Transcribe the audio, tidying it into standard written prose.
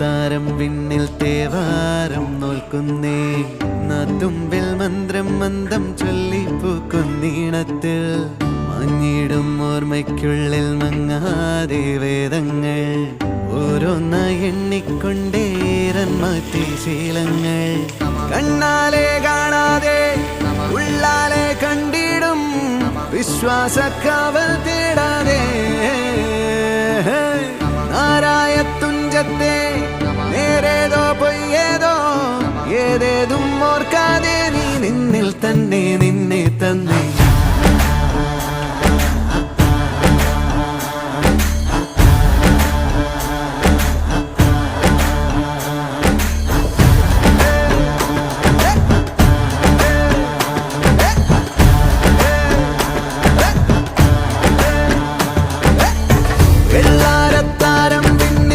താരം വിണ്ണിൽ തേവാരം നോൽക്കുന്നേ നാത്തുമ്പിൽ മന്ത്രം മന്ദം ചൊല്ലിപ്പൂക്കുന്നീണത്തിൽ മഞ്ഞിടും ഓർമ്മയ്ക്കുള്ളിൽ മങ്ങാതെ വേദങ്ങൾ ഓരോന്നായി എണ്ണിക്കൊണ്ടേരൻ മാറ്റി ശീലങ്ങൾ കണ്ണാലെ കാണാതെ ഉള്ളാലെ കണ്ടിടും വിശ്വാസക്കാവൽ തേടാതെ നാരായ തുഞ്ചത്തെ നേരേതോ പൊയ്യേതോ ഏതേതും ഓർക്കാതെ നീ നിന്നിൽ തന്നെ